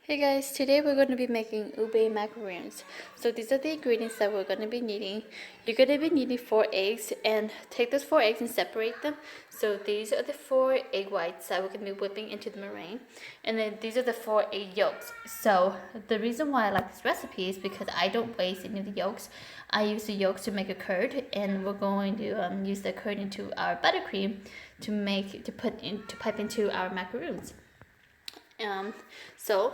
Hey guys, today we're going to be making ube macarons. So these are the ingredients that we're going to be needing. You're going to be needing 4 eggs, and take those 4 eggs and separate them. So these are the 4 egg whites that we're going to be whipping into the meringue. And then these are the 4 egg yolks. So the reason why I like this recipe is because I don't waste any of the yolks. I use the yolks to make a curd, and we're going to use the curd into our buttercream to pipe into our macaroons. So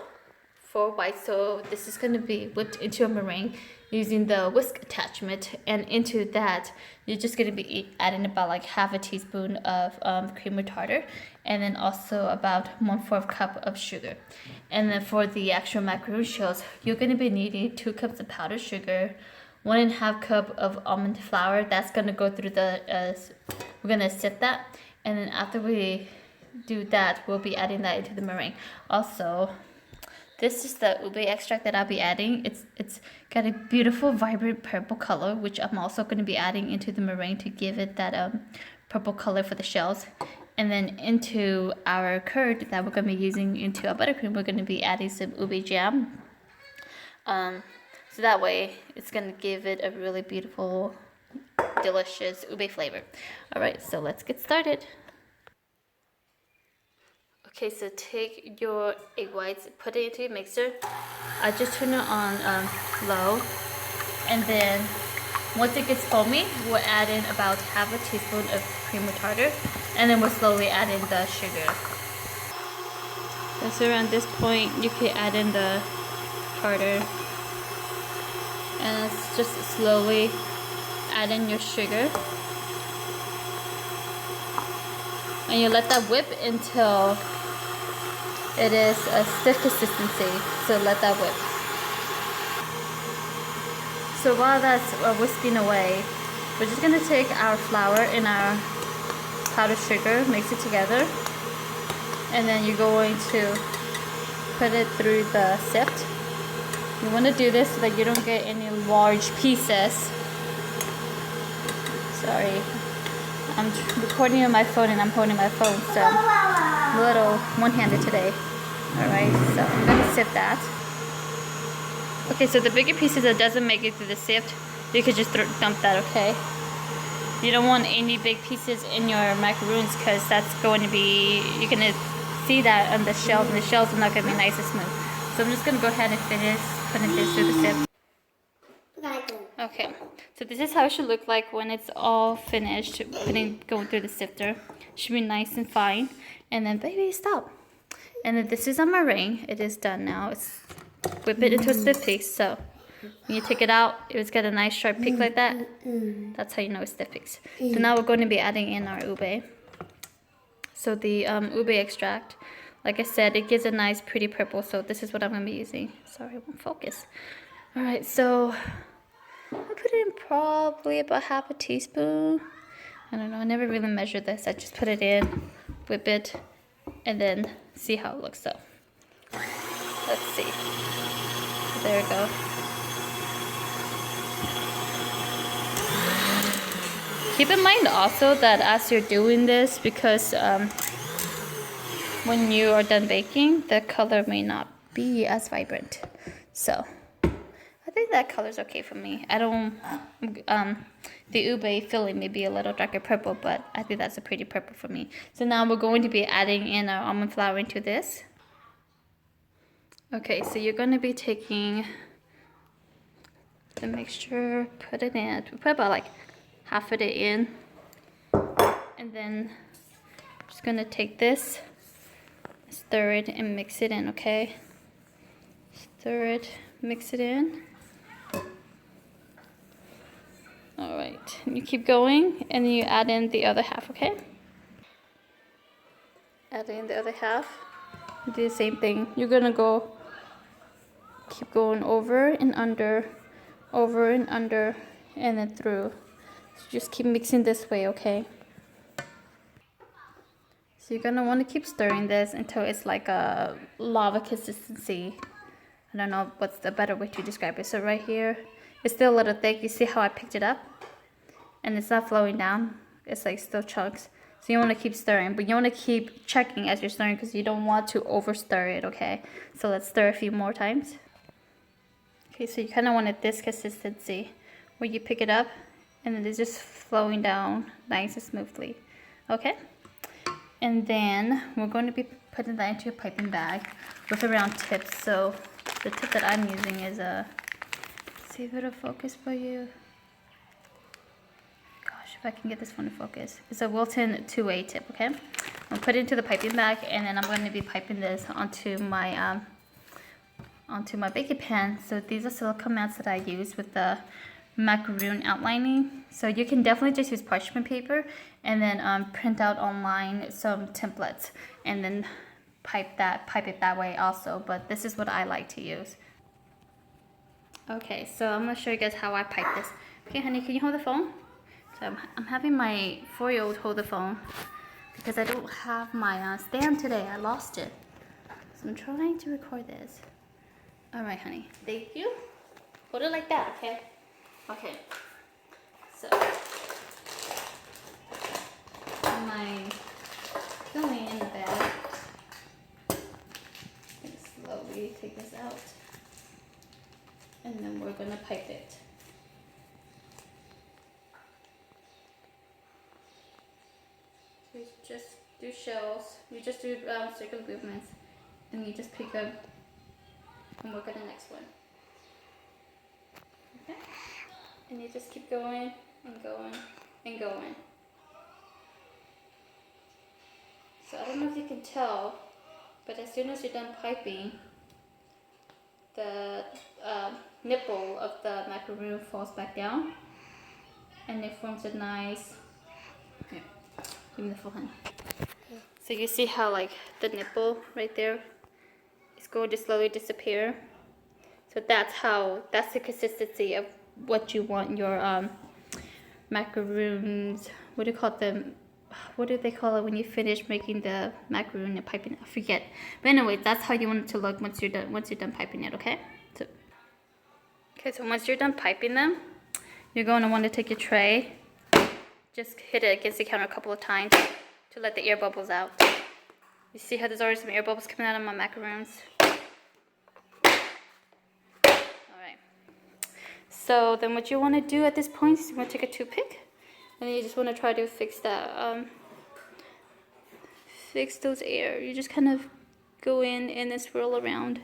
4 whites, so this is going to be whipped into a meringue using the whisk attachment, and into that you're just going to be adding about like half a teaspoon of cream or tartar, and then also about 1/4 cup of sugar. And then for the actual macaron shells, you're going to be needing 2 cups of powdered sugar, 1.5 cup of almond flour. That's going to go through the we're going to sift that, and then after we do that, we'll be adding that into the meringue. Also, this is the ube extract that I'll be adding. It's got a beautiful vibrant purple color, which I'm also going to be adding into the meringue to give it that purple color for the shells. And then into our curd that we're going to be using into our buttercream, we're going to be adding some ube jam. So that way it's going to give it a really beautiful, delicious ube flavor. Alright, so let's get started. Okay, so take your egg whites, put it into your mixer. I just turn it on low, and then once it gets foamy, we'll add in about half a teaspoon of cream or tartar, and then we'll slowly add in the sugar. So around this point, you can add in the tartar, and it's just slowly add in your sugar, and you let that whip until it is a stiff consistency, so let that whip. So while that's whisking away, we're just going to take our flour and our powdered sugar, mix it together, and then you're going to put it through the sift. You want to do this so that you don't get any large pieces. Sorry, I'm recording on my phone and I'm holding my phone, so I'm a little one-handed today. Alright, so I'm going to sift that. Okay, so the bigger pieces that doesn't make it through the sift, you could just dump that, okay? You don't want any big pieces in your macaroons, because that's going to be, you're going to see that on the shells, and the shells are not going to be nice and smooth. So I'm just going to go ahead and finish putting this through the sift. Okay, so this is how it should look like when it's all finished, going through the sifter. It should be nice and fine. And then, baby, stop. And then this is a meringue. It is done now. It's whip it into a stiff paste. So when you take it out, it's got a nice sharp peak like that. That's how you know it's stiff paste. So now we're going to be adding in our ube. So the ube extract, like I said, it gives a nice pretty purple. So this is what I'm going to be using. Sorry, it won't focus. All right, so I put in probably about half a teaspoon. I don't know, I never really measured this. I just put it in, whip it, and then see how it looks. So let's see. There we go. Keep in mind also that as you're doing this, because when you are done baking, the color may not be as vibrant. So I think that color's okay for me. I don't, the ube filling may be a little darker purple, but I think that's a pretty purple for me. So now we're going to be adding in our almond flour into this. Okay, so you're going to be taking the mixture, put it in, put about like half of it in, and then I'm just going to take this, stir it, and mix it in, okay? Stir it, mix it in. Alright, you keep going, and then you add in the other half, okay? Add in the other half. Do the same thing. You're gonna keep going over and under, and then through. So just keep mixing this way, okay? So you're gonna want to keep stirring this until it's like a lava consistency. I don't know what's the better way to describe it. So right here, it's still a little thick. You see how I picked it up? And it's not flowing down. It's like still chunks. So you want to keep stirring, but you want to keep checking as you're stirring because you don't want to over stir it, okay? So let's stir a few more times. Okay, so you kind of want it this consistency where you pick it up and then it's just flowing down nice and smoothly, okay? And then we're going to be putting that into a piping bag with a round tip. So the tip that I'm using is a, see if it'll focus for you. Gosh, if I can get this one to focus. It's a Wilton 2A tip, okay? I'll put it into the piping bag and then I'm going to be piping this onto my baking pan. So these are silicone mats that I use with the macaron outlining. So you can definitely just use parchment paper and then print out online some templates and then pipe it that way also, but this is what I like to use. Okay, so I'm gonna show you guys how I pipe this. Okay, honey, can you hold the phone? So I'm having my 4-year-old hold the phone because I don't have my stand today. I lost it, so I'm trying to record this. All right, honey, thank you. Hold it like that, okay? Okay, so my filling in the bag. I'm gonna slowly take this out, and then we're gonna pipe it. So you just do shells. You just do circular movements, and you just pick up and work on the next one. Okay. And you just keep going and going and going. So I don't know if you can tell, but as soon as you're done piping, the nipple of the macaron falls back down and it forms a nice, here, give me the full hand. So you see how like the nipple right there is going to slowly disappear. So that's the consistency of what you want your macarons. What do you call them? What do they call it when you finish making the macaron and piping it? I forget. But anyway, that's how you want it to look once you're done piping it, okay? So once you're done piping them, you're going to want to take your tray, just hit it against the counter a couple of times to let the air bubbles out. You see how there's already some air bubbles coming out of my macarons? So then what you want to do at this point is you want to take a toothpick and then you just want to try to fix that, fix those air. You just kind of go in and then swirl around.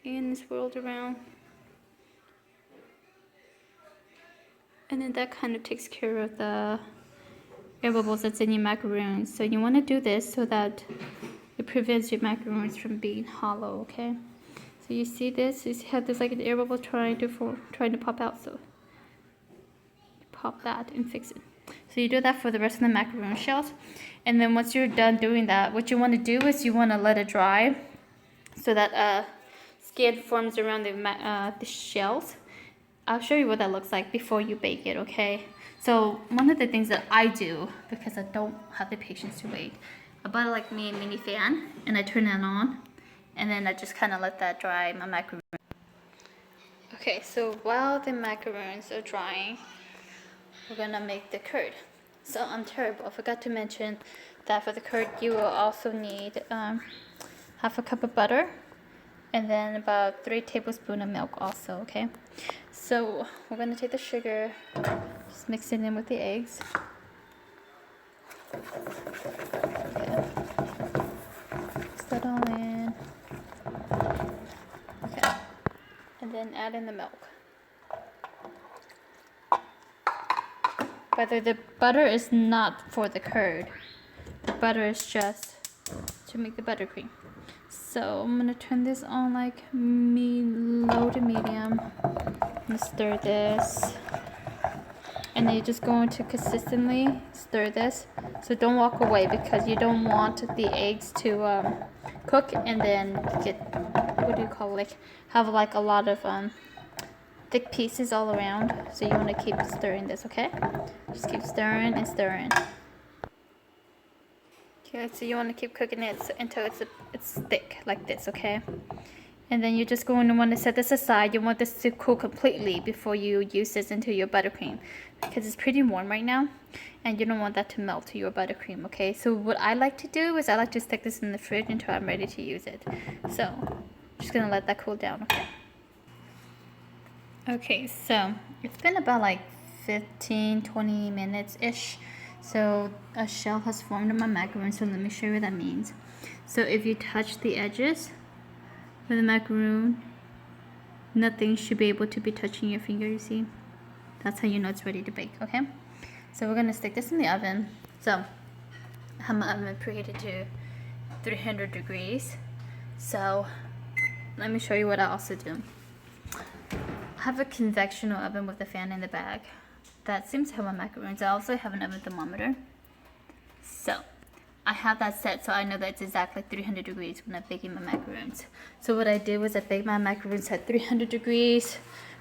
And swirl around. And then that kind of takes care of the air bubbles that's in your macarons. So you want to do this so that it prevents your macarons from being hollow, okay? So you see this? You see how there's like an air bubble trying to pop out. So pop that and fix it. So you do that for the rest of the macaron shells. And then once you're done doing that, what you want to do is you want to let it dry so that skin forms around the shells. I'll show you what that looks like before you bake it, okay? So one of the things that I do, because I don't have the patience to wait, I bought like me a mini fan and I turn it on. And then I just kind of let that dry, my macaron. Okay, so while the macarons are drying, we're gonna make the curd. So I'm terrible. I forgot to mention that for the curd, you will also need half a cup of butter, and then about 3 tablespoons of milk also, okay? So we're gonna take the sugar, just mix it in with the eggs. Okay. Mix that all in. Okay, and then add in the milk. But the butter is not for the curd. The butter is just to make the buttercream. So I'm gonna turn this on like low to medium. And stir this. And then you're just going to consistently stir this. So don't walk away because you don't want the eggs to cook and then get, what do you call it, like have like a lot of thick pieces all around. So you want to keep stirring this, okay? Just keep stirring and stirring. Okay, so you want to keep cooking it until it's thick like this, okay? And then you're just going to want to set this aside. You want this to cool completely before you use this into your buttercream, because it's pretty warm right now and you don't want that to melt to your buttercream, okay? So what I like to do is I like to stick this in the fridge until I'm ready to use it. So I'm just gonna let that cool down, okay? Okay, so it's been about like 15-20 minutes ish. So a shell has formed on my macaron, so let me show you what that means. So if you touch the edges with the macaroon, nothing should be able to be touching your finger, you see? That's how you know it's ready to bake, okay? So we're gonna stick this in the oven. So I have my oven preheated to 300 degrees. So let me show you what I also do. I have a convectional oven with a fan in the back. That seems to have my macarons. I also have an oven thermometer. So I have that set so I know that it's exactly 300 degrees when I'm baking my macarons. So what I did was I baked my macarons at 300 degrees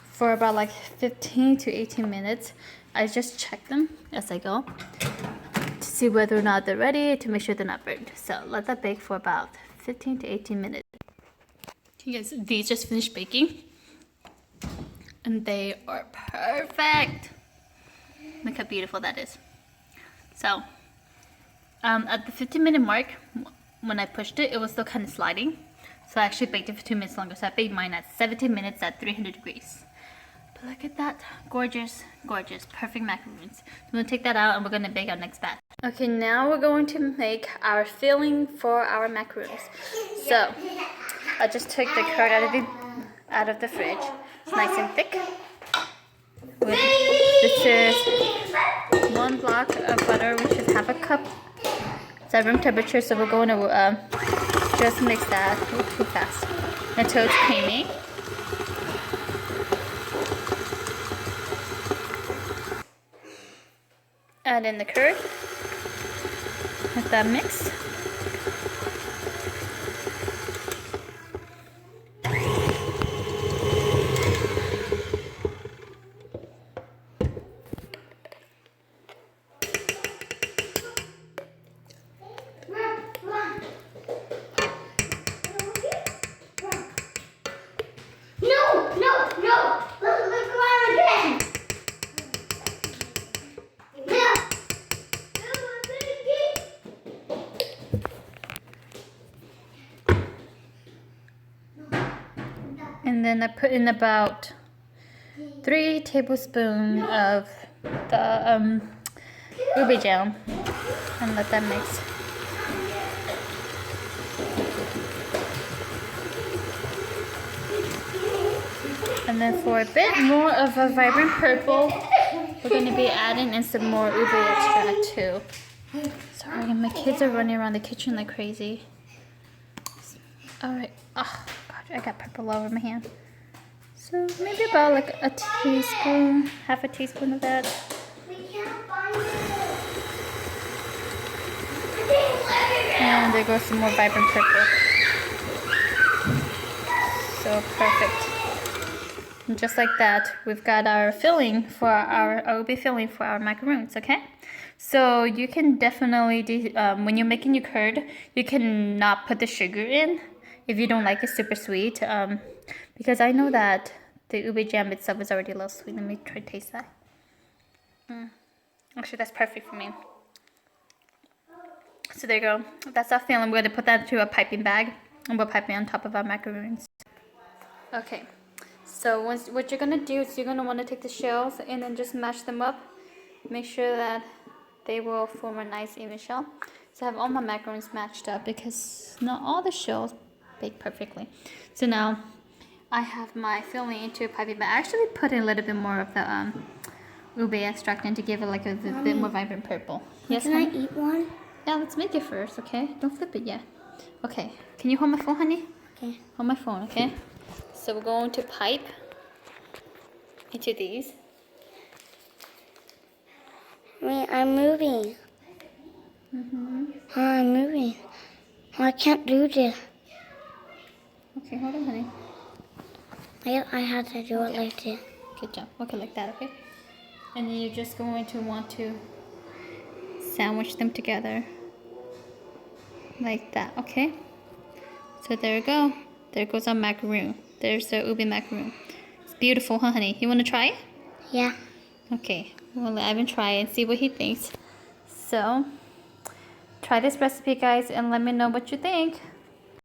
for about like 15 to 18 minutes. I just check them as I go to see whether or not they're ready, to make sure they're not burned. So let that bake for about 15 to 18 minutes. Okay guys, these just finished baking and they are perfect. Look how beautiful that is. So at the 15-minute mark, when I pushed it, it was still kind of sliding. So I actually baked it for 2 minutes longer. So I baked mine at 17 minutes at 300 degrees. But look at that. Gorgeous, gorgeous, perfect macarons. So I'm going to take that out and we're going to bake our next batch. Okay, now we're going to make our filling for our macarons. So I just took the curd out of the fridge. It's nice and thick. This is 1 block of butter, which is half a cup. It's at room temperature, so we're going to just mix that too fast until it's creamy. Add in the curd with that mix. And then I put in about 3 tablespoons of the ube jam and let that mix. And then for a bit more of a vibrant purple, we're going to be adding in some more ube extract too. Sorry, my kids are running around the kitchen like crazy. Alright, oh god, I got purple all over my hand. So maybe about like a teaspoon, half a teaspoon of that. And there goes some more vibrant purple. So perfect. And just like that, we've got our filling for our ube filling for our macarons, okay? So you can definitely do, when you're making your curd, you can not put the sugar in if you don't like it super sweet. Because I know that the ube jam itself is already a little sweet. Let me try to taste that. Actually, that's perfect for me. So there you go. That's our filling. We're going to put that into a piping bag and we'll pipe it on top of our macarons. Okay. So what you're going to do is you're going to want to take the shells and then just mash them up. Make sure that they will form a nice even shell. So I have all my macarons matched up because not all the shells bake perfectly. So now I have my filling into a piping bag. I actually put in a little bit more of the ube extract in to give it like a bit more vibrant purple. Yes, can I eat one? Yeah, let's make it first, okay? Don't flip it yet. Okay, can you hold my phone, honey? Okay. Hold my phone, okay? So we're going to pipe into these. Wait, I'm moving. Oh, I'm moving. Oh, I can't do this. Okay, hold on, honey. I had to do it like this. Good job. Okay, like that, okay? And then you're just going to want to sandwich them together like that, okay? So there you go. There goes our macaroon. There's the ube macaroon. It's beautiful, huh, honey? You want to try it? Yeah. Okay, we'll let Ivan try it and see what he thinks. So, try this recipe, guys, and let me know what you think.